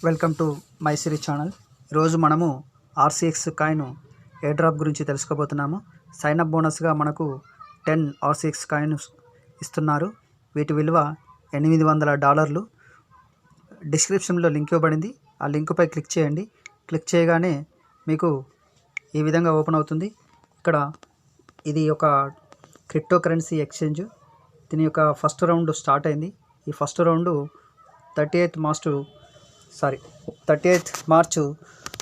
Welcome to my Siri channel. ఈరోజు మనము ఆర్సీఎక్స్ coin air drop గురించి తెలుసుకోబోతున్నాము. సైన్ అప్ బోనస్గా మనకు 10 ఆర్సీఎక్స్ కాయిన్స్ ఇస్తున్నారు. వీటి విలువ $800. డిస్క్రిప్షన్లో లింక్ ఇవ్వబడింది. ఆ లింక్పై క్లిక్ చేయండి. క్లిక్ చేయగానే మీకు ఈ విధంగా ఓపెన్ అవుతుంది. ఇక్కడ ఇది ఒక క్రిప్టో కరెన్సీ ఎక్స్చేంజ్. దీని యొక్క ఫస్ట్ రౌండ్ స్టార్ట్ అయింది. ఈ ఫస్ట్ రౌండ్ 38th మార్చ్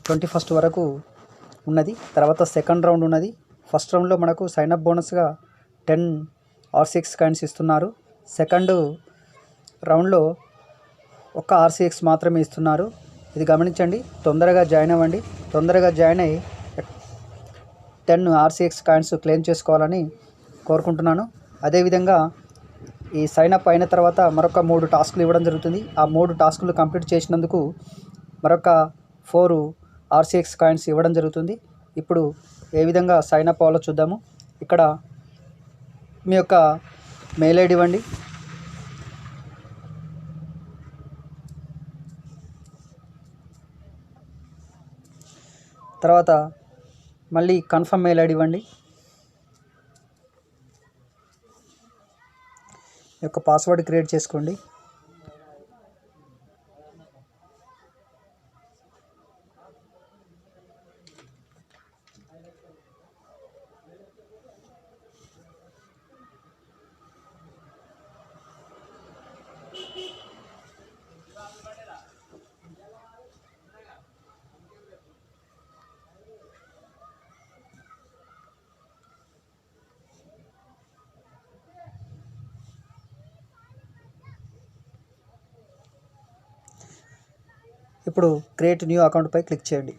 21 వరకు ఉన్నది. తర్వాత సెకండ్ రౌండ్ ఉన్నది. ఫస్ట్ రౌండ్లో మనకు సైన్ అప్ బోనస్గా 10 ఆర్సీఎక్స్ కాయిన్స్ ఇస్తున్నారు. సెకండ్ రౌండ్లో ఒక్క ఆర్సీఎక్స్ మాత్రమే ఇస్తున్నారు. ఇది గమనించండి. తొందరగా జాయిన్ అవ్వండి. తొందరగా జాయిన్ అయ్యి 10 ఆర్సీఎక్స్ కాయిన్స్ క్లెయిమ్ చేసుకోవాలని కోరుకుంటున్నాను. అదేవిధంగా ఈ సైన్ అప్ అయిన తర్వాత మరొక 3 టాస్కులు ఇవ్వడం జరుగుతుంది. ఆ 3 టాస్కులు కంప్లీట్ చేసినందుకు మరొక 4 ఆర్సీఎక్స్ కాయిన్స్ ఇవ్వడం జరుగుతుంది. ఇప్పుడు ఏ విధంగా సైన్ అప్ అవ్వాలో చూద్దాము. ఇక్కడ మీ యొక్క మెయిల్ ఐడి ఇవ్వండి. తర్వాత మళ్ళీ కన్ఫర్మ్ మెయిల్ ఐడి ఇవ్వండి. యొక్క పాస్వర్డ్ క్రియేట్ చేసుకోండి. ఇప్పుడు క్రియేట్ న్యూ అకౌంట్పై క్లిక్ చేయండి.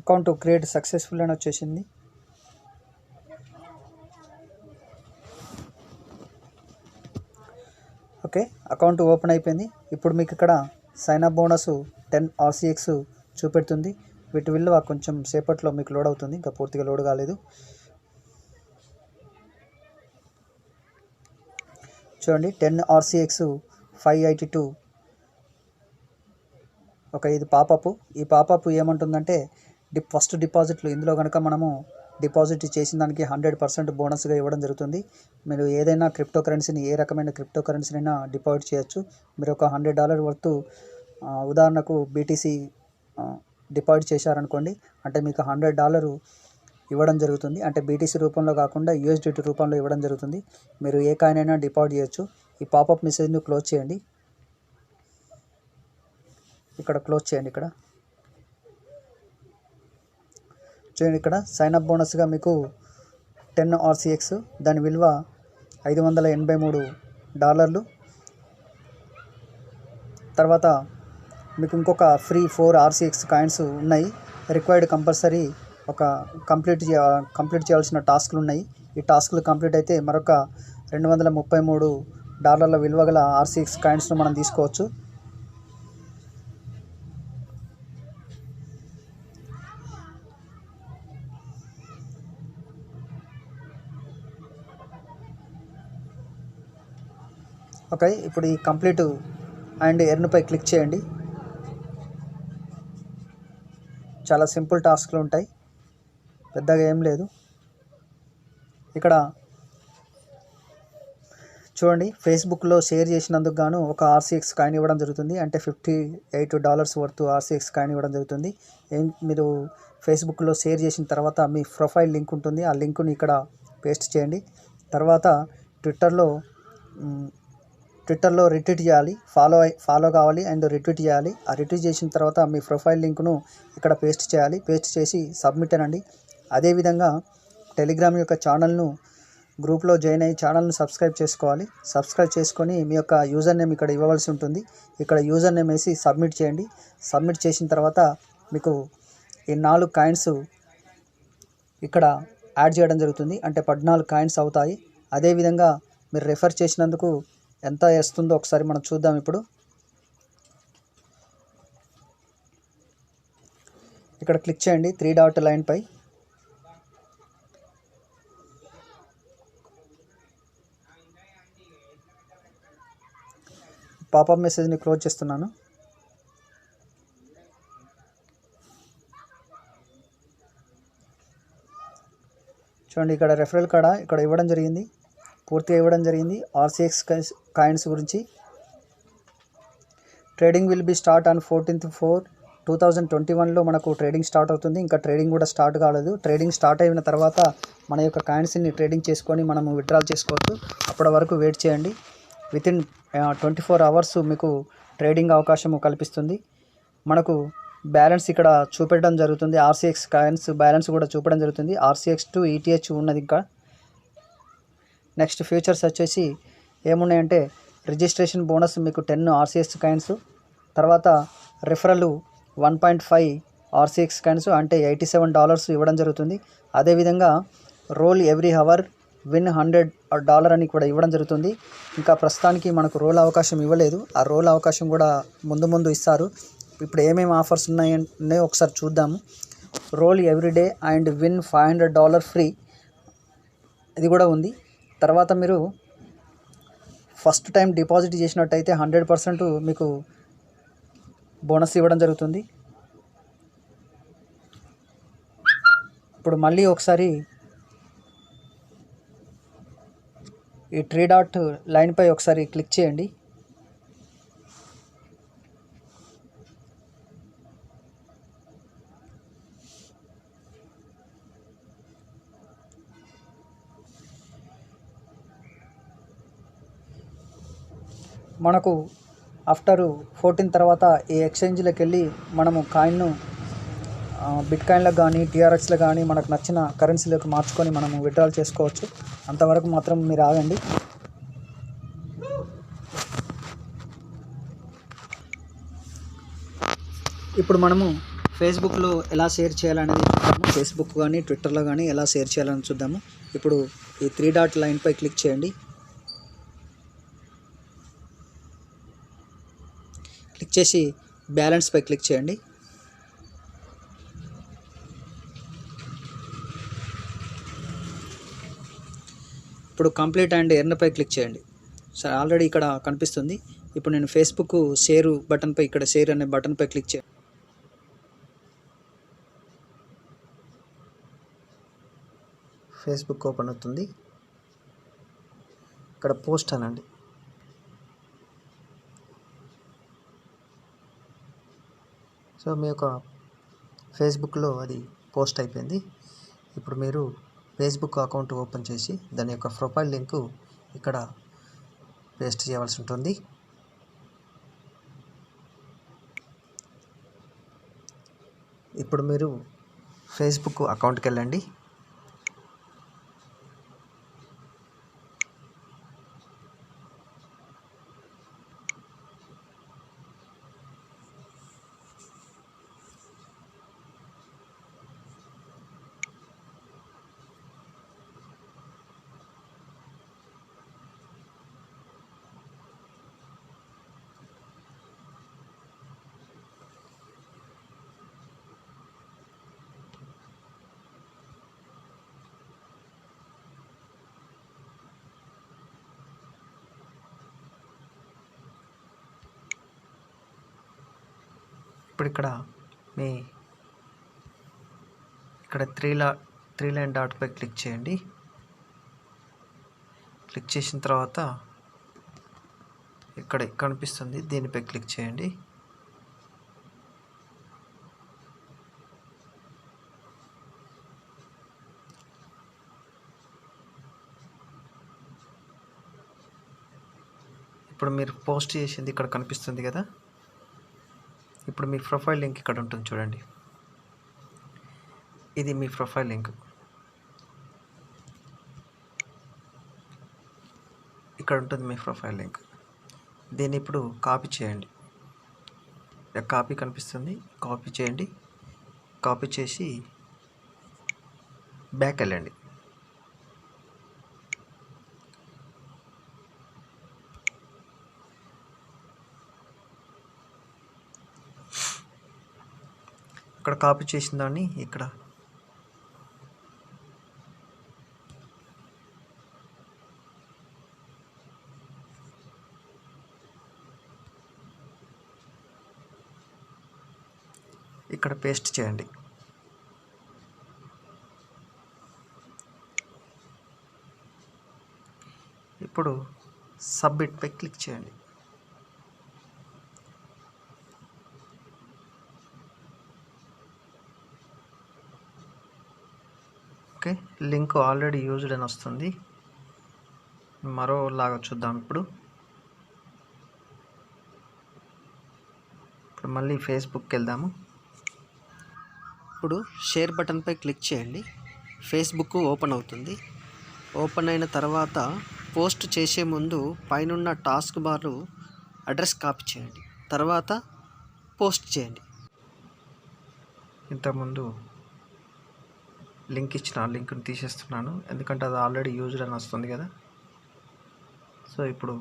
అకౌంట్ క్రియేట్ సక్సెస్ఫుల్ అని వచ్చేసింది. ఓకే, అకౌంట్ ఓపెన్ అయిపోయింది. ఇప్పుడు మీకు ఇక్కడ సైన్ అప్ బోనస్ 10 ఆర్సీఎక్స్ చూపెడుతుంది. వీటి విలువ కొంచెం సేపట్లో మీకు లోడ్ అవుతుంది. ఇంకా పూర్తిగా లోడ్ కాలేదు. చూడండి, 10 ఆర్సీఎక్స్ 582. ఓకే, ఇది పాపప్. ఈ పాపప్ ఏమంటుందంటే ఫస్ట్ డిపాజిట్లు ఇందులో కనుక మనము డిపాజిట్ చేసిన దానికి 100% బోనస్గా ఇవ్వడం జరుగుతుంది. మీరు ఏదైనా క్రిప్టో కరెన్సీని, ఏ రకమైన క్రిప్టో కరెన్సీనైనా డిపాజిట్ చేయొచ్చు. మీరు ఒక $100 వర్త్ ఉదాహరణకు బీటీసీ డిపాజిట్ చేశారనుకోండి, అంటే మీకు $100 ఇవ్వడం జరుగుతుంది. అంటే బీటీసీ రూపంలో కాకుండా యూఎస్డిటీ రూపంలో ఇవ్వడం జరుగుతుంది. మీరు ఏ కాయిన్ అయినా డిపాజిట్ చేయొచ్చు. ఈ పాపప్ మెసేజ్ని క్లోజ్ చేయండి. ఇక్కడ క్లోజ్ చేయండి. ఇక్కడ చూడండి, ఇక్కడ సైన్ అప్ బోనస్గా మీకు 10 ఆర్సీఎక్స్, దాని విలువ $583. తర్వాత మీకు ఇంకొక ఫ్రీ 4 ఆర్సీఎక్స్ కాయిన్స్ ఉన్నాయి. రిక్వైర్డ్ కంపల్సరీ ఒక కంప్లీట్ చేయాల్సిన టాస్క్లు ఉన్నాయి. ఈ టాస్క్లు కంప్లీట్ అయితే మరొక $233 విలువ గల ఆర్సీఎక్స్ కాయిన్స్ను మనం తీసుకోవచ్చు. ఓకే, ఇప్పుడు ఈ కంప్లీట్ అండ్ ఎర్న్పై క్లిక్ చేయండి. చాలా సింపుల్ టాస్క్లు ఉంటాయి, పెద్దగా ఏం లేదు. ఇక్కడ చూడండి, ఫేస్బుక్లో షేర్ చేసినందుకు గాను ఒక ఆర్సీఎక్స్ కాయిన్ ఇవ్వడం జరుగుతుంది. అంటే $58 వర్త్ ఆర్సీఎక్స్ కాయిన్ ఇవ్వడం జరుగుతుంది. మీరు ఫేస్బుక్లో షేర్ చేసిన తర్వాత మీ ప్రొఫైల్ లింక్ ఉంటుంది. ఆ లింకుని ఇక్కడ పేస్ట్ చేయండి. తర్వాత ట్విట్టర్లో రిట్వీట్ చేయాలి. ఫాలో కావాలి అండ్ రిట్వీట్ చేయాలి. ఆ రిట్వీట్ చేసిన తర్వాత మీ ప్రొఫైల్ లింక్ను ఇక్కడ పేస్ట్ చేయాలి. పేస్ట్ చేసి సబ్మిట్ అనండి. అదేవిధంగా టెలిగ్రామ్ యొక్క ఛానల్ను గ్రూప్లో జాయిన్ అయ్యి ఛానల్ను సబ్స్క్రైబ్ చేసుకోవాలి. సబ్స్క్రైబ్ చేసుకొని మీ యొక్క యూజర్ నేమ్ ఇక్కడ ఇవ్వవలసి ఉంటుంది. ఇక్కడ యూజర్ నేమ్ వేసి సబ్మిట్ చేయండి. సబ్మిట్ చేసిన తర్వాత మీకు ఈ 4 కాయిన్స్ ఇక్కడ యాడ్ చేయడం జరుగుతుంది. అంటే 14 కాయిన్స్ అవుతాయి. అదేవిధంగా మీరు రెఫర్ చేసినందుకు ఎంత వస్తుందో ఒకసారి మనం చూద్దాం. ఇప్పుడు ఇక్కడ క్లిక్ చేయండి 3 డాట్ లైన్ పై. పాపప్ మెసేజ్ని క్లోజ్ చేస్తున్నాను. చూడండి, ఇక్కడ రెఫరల్ ఇక్కడ ఇవ్వడం జరిగింది, పూర్తిగా ఇవ్వడం జరిగింది. ఆర్సీఎక్స్ కాయిన్స్ గురించి trading will be start on 14/4/2021లో మనకు ట్రేడింగ్ స్టార్ట్ అవుతుంది. ఇంకా ట్రేడింగ్ కూడా స్టార్ట్ కాలేదు. ట్రేడింగ్ స్టార్ట్ అయిన తర్వాత మన యొక్క కాయిన్స్ని ట్రేడింగ్ చేసుకొని మనము విత్డ్రాల్ చేసుకోవచ్చు. అప్పటి వరకు వెయిట్ చేయండి. వితిన్ 24 అవర్స్ మీకు ట్రేడింగ్ అవకాశం కల్పిస్తుంది. మనకు బ్యాలెన్స్ ఇక్కడ చూపెట్టడం జరుగుతుంది. ఆర్సీఎక్స్ కాయిన్స్ బ్యాలెన్స్ కూడా చూపడం జరుగుతుంది. ఆర్సీఎక్స్ టు ఈటీహెచ్ ఉన్నది. ఇంకా నెక్స్ట్ ఫ్యూచర్స్ వచ్చేసి ఏమున్నాయంటే రిజిస్ట్రేషన్ బోనస్ మీకు 10 ఆర్సీఎక్స్ కాయిన్స్, తర్వాత రిఫరల్ 1.5 ఆర్సీఎక్స్ కాయిన్స్ అంటే $87 ఇవ్వడం జరుగుతుంది. అదేవిధంగా రోల్ ఎవ్రీ అవర్ విన్ $100 అని కూడా ఇవ్వడం జరుగుతుంది. ఇంకా ప్రస్తుతానికి మనకు రోల్ అవకాశం ఇవ్వలేదు. ఆ రోల్ అవకాశం కూడా ముందు ఇస్తారు. ఇప్పుడు ఏమేమి ఆఫర్స్ ఉన్నాయో ఒకసారి చూద్దాము. Roll everyday and win $500 free, ఇది కూడా ఉంది. తర్వాత మీరు ఫస్ట్ టైం డిపాజిట్ చేసినట్టయితే 100% మీకు బోనస్ ఇవ్వడం జరుగుతుంది. ఇప్పుడు మళ్ళీ ఒకసారి ఈ 3 డాట్ లైన్పై ఒకసారి క్లిక్ చేయండి. మనకు ఆఫ్టర్ 14 తర్వాత ఈ ఎక్స్చేంజ్లోకి వెళ్ళి మనము కాయిన్ను బిట్ కాయిన్లకు కానీ టీఆర్ఎక్స్లో కానీ మనకు నచ్చిన కరెన్సీలోకి మార్చుకొని మనము విత్డ్రాల్ చేసుకోవచ్చు. అంతవరకు మాత్రం మీరు ఆగండి. ఇప్పుడు మనము ఫేస్బుక్లో ఎలా షేర్ చేయాలనేది చూద్దాము. ఫేస్బుక్ కానీ ట్విట్టర్లో కానీ ఎలా షేర్ చేయాలని చూద్దాము. ఇప్పుడు ఈ 3 డాట్ లైన్పై క్లిక్ చేయండి. క్లిక్ చేసి బ్యాలెన్స్పై క్లిక్ చేయండి. ఇప్పుడు కంప్లీట్ అండ్ ఎర్న్పై క్లిక్ చేయండి. సరే, ఆల్రెడీ ఇక్కడ కనిపిస్తుంది. ఇప్పుడు నేను ఫేస్బుక్ షేర్ బటన్పై, ఇక్కడ షేర్ అనే బటన్పై క్లిక్ చేయండి. ఫేస్బుక్ ఓపెన్ అవుతుంది. ఇక్కడ పోస్ట్ అనండి. సో మీ యొక్క ఫేస్బుక్లో అది పోస్ట్ అయిపోయింది. ఇప్పుడు మీరు ఫేస్బుక్ అకౌంట్ ఓపెన్ చేసి దాని యొక్క ప్రొఫైల్ లింకు ఇక్కడ పేస్ట్ చేయవలసి ఉంటుంది. ఇప్పుడు మీరు ఫేస్బుక్ అకౌంట్కి వెళ్ళండి. ఇప్పుడు ఇక్కడ 3 లైన్ డాట్పై క్లిక్ చేయండి. క్లిక్ చేసిన తర్వాత ఇక్కడ కనిపిస్తుంది, దీనిపై క్లిక్ చేయండి. ఇప్పుడు మీరు పోస్ట్ చేసింది ఇక్కడ కనిపిస్తుంది కదా. ఇప్పుడు మీ ప్రొఫైల్ లింక్ ఇక్కడ ఉంటుంది చూడండి. ఇది మీ ప్రొఫైల్ లింక్. ఇక్కడ ఉంటుంది మీ ప్రొఫైల్ లింక్. దీన్ని ఇప్పుడు కాపీ చేయండి. కాపీ కనిపిస్తుంది, కాపీ చేయండి. కాపీ చేసి బ్యాక్ వెళ్ళండి. ఇక్కడ కాపీ చేసిన దాన్ని ఇక్కడ పేస్ట్ చేయండి. ఇప్పుడు సబ్మిట్పై క్లిక్ చేయండి. ఓకే, లింక్ ఆల్రెడీ యూజ్డ్ అని వస్తుంది. మరోలాగా చూద్దాం. ఇప్పుడు మళ్ళీ ఫేస్బుక్కి వెళ్దాము. ఇప్పుడు షేర్ బటన్పై క్లిక్ చేయండి. ఫేస్బుక్ ఓపెన్ అవుతుంది. ఓపెన్ అయిన తర్వాత పోస్ట్ చేసే ముందు పైనున్న టాస్క్ బార్లు అడ్రస్ కాపీ చేయండి. తర్వాత పోస్ట్ చేయండి. ఇంతకుముందు లింక్ ఇచ్చిన లింక్ని తీసేస్తున్నాను, ఎందుకంటే అది ఆల్రెడీ యూజ్డ్ అని వస్తుంది కదా. సో ఇప్పుడు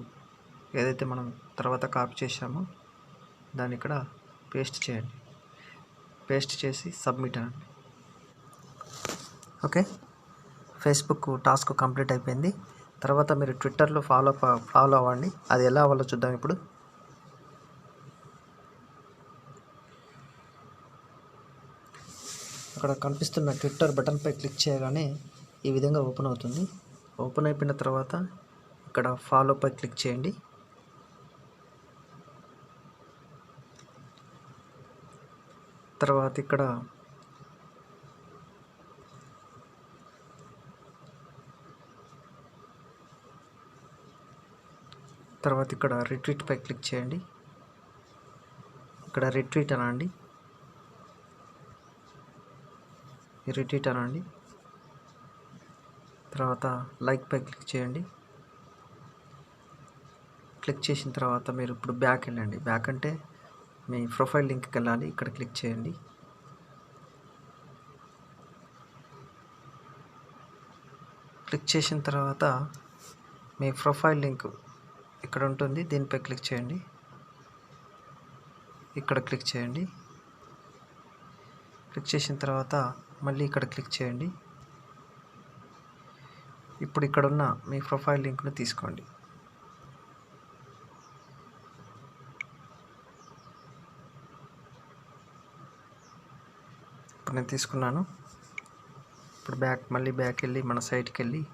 ఏదైతే మనం తర్వాత కాపీ చేసామో దాన్ని ఇక్కడ పేస్ట్ చేయండి. పేస్ట్ చేసి సబ్మిట్ అనండి. ఓకే, ఫేస్బుక్ టాస్క్ కంప్లీట్ అయిపోయింది. తర్వాత మీరు ట్విట్టర్లో ఫాలో అవ్వండి. అది ఎలా అవ్వాలో చూద్దాం. ఇప్పుడు అక్కడ కనిపిస్తున్న ట్విట్టర్ బటన్పై క్లిక్ చేయగానే ఈ విధంగా ఓపెన్ అవుతుంది. ఓపెన్ అయిపోయిన తర్వాత ఇక్కడ ఫాలోపై క్లిక్ చేయండి. తర్వాత ఇక్కడ రిట్వీట్పై క్లిక్ చేయండి. ఇక్కడ రిట్వీట్ అనండి. తర్వాత లైక్పై క్లిక్ చేయండి. క్లిక్ చేసిన తర్వాత మీరు ఇప్పుడు బ్యాక్ వెళ్ళండి. బ్యాక్ అంటే మీ ప్రొఫైల్ లింక్కి వెళ్ళాలి. ఇక్కడ క్లిక్ చేయండి. క్లిక్ చేసిన తర్వాత మీ ప్రొఫైల్ లింక్ ఇక్కడ ఉంటుంది, దీనిపై క్లిక్ చేయండి. ఇక్కడ క్లిక్ చేయండి. క్లిక్ చేసిన తర్వాత మళ్ళీ ఇక్కడ క్లిక్ చేయండి. ఇప్పుడు ఇక్కడున్న మీ ప్రొఫైల్ లింక్ను తీసుకోండి. ఇప్పుడు నేను తీసుకున్నాను. ఇప్పుడు మళ్ళీ బ్యాక్ వెళ్ళి మన సైట్కి వెళ్ళి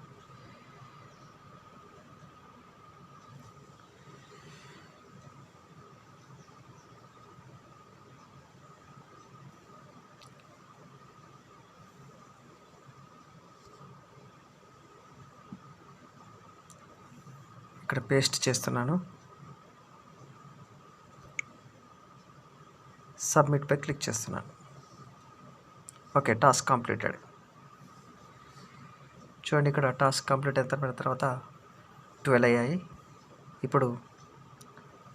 ఇక్కడ పేస్ట్ చేస్తున్నాను. సబ్మిట్పై క్లిక్ చేస్తున్నాను. Okay, task completed. చూడండి, ఇక్కడ టాస్క్ కంప్లీట్ అయిన తర్వాత 12 అయ్యాయి. ఇప్పుడు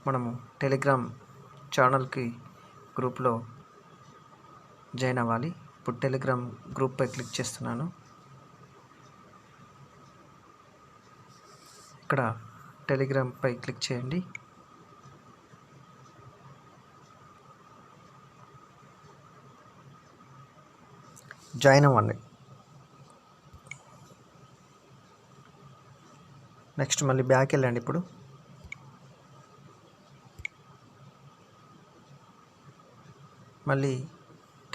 మనము టెలిగ్రామ్ ఛానల్కి గ్రూప్లో జాయిన్ అవ్వాలి. ఇప్పుడు టెలిగ్రామ్ గ్రూప్పై క్లిక్ చేస్తున్నాను. ఇక్కడ టెలిగ్రామ్పై క్లిక్ చేయండి. జాయిన్ అవ్వండి. నెక్స్ట్ మళ్ళీ బ్యాక్ వెళ్ళండి. ఇప్పుడు మళ్ళీ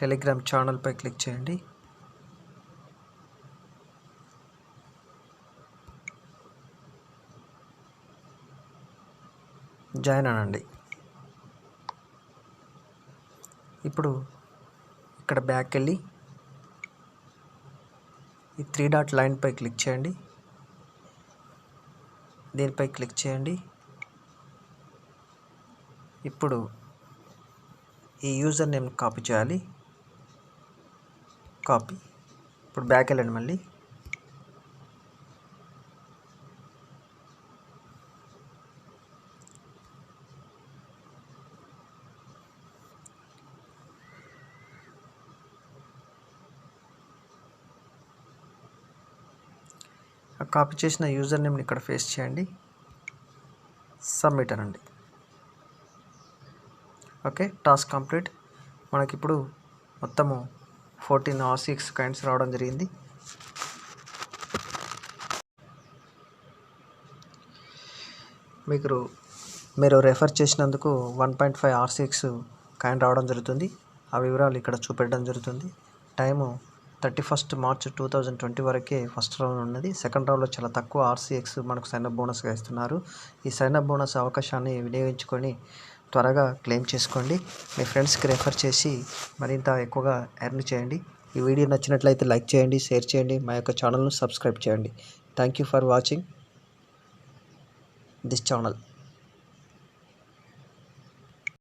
టెలిగ్రామ్ ఛానల్పై క్లిక్ చేయండి. జాయిన్ అనండి. ఇప్పుడు ఇక్కడ బ్యాక్ వెళ్ళి ఈ 3 డాట్ లైన్పై క్లిక్ చేయండి. దీనిపై క్లిక్ చేయండి. ఇప్పుడు ఈ యూజర్ నేమ్ కాపీ చేయాలి. కాపీ. ఇప్పుడు బ్యాక్ వెళ్ళండి. మళ్ళీ కాపీ చేసిన యూజర్ నేమ్ని ఇక్కడ పేస్ట్ చేయండి. సబ్మిట్ అనండి. Okay, task complete. మనకిప్పుడు మొత్తము 14 R6 కాయిన్స్ రావడం జరిగింది. మీరు రెఫర్ చేసినందుకు 1.5 R6 కాయిన్ రావడం జరుగుతుంది. ఆ వివరాలు ఇక్కడ చూపెట్టడం జరుగుతుంది. టైము 31 మార్చ్ 2020 వరకే ఫస్ట్ రౌండ్ ఉన్నది. సెకండ్ రౌండ్లో చాలా తక్కువ RCX మనకు సైన్ అప్ బోనస్గా ఇస్తున్నారు. ఈ సైన్ అప్ బోనస్ అవకాశాన్ని వినియోగించుకొని త్వరగా క్లెయిమ్ చేసుకోండి. మీ ఫ్రెండ్స్కి రెఫర్ చేసి మరింత ఎక్కువగా ఎర్న్ చేయండి. ఈ వీడియో నచ్చినట్లయితే లైక్ చేయండి, షేర్ చేయండి, మా యొక్క ఛానల్ను సబ్స్క్రైబ్ చేయండి. Thank you for watching this channel.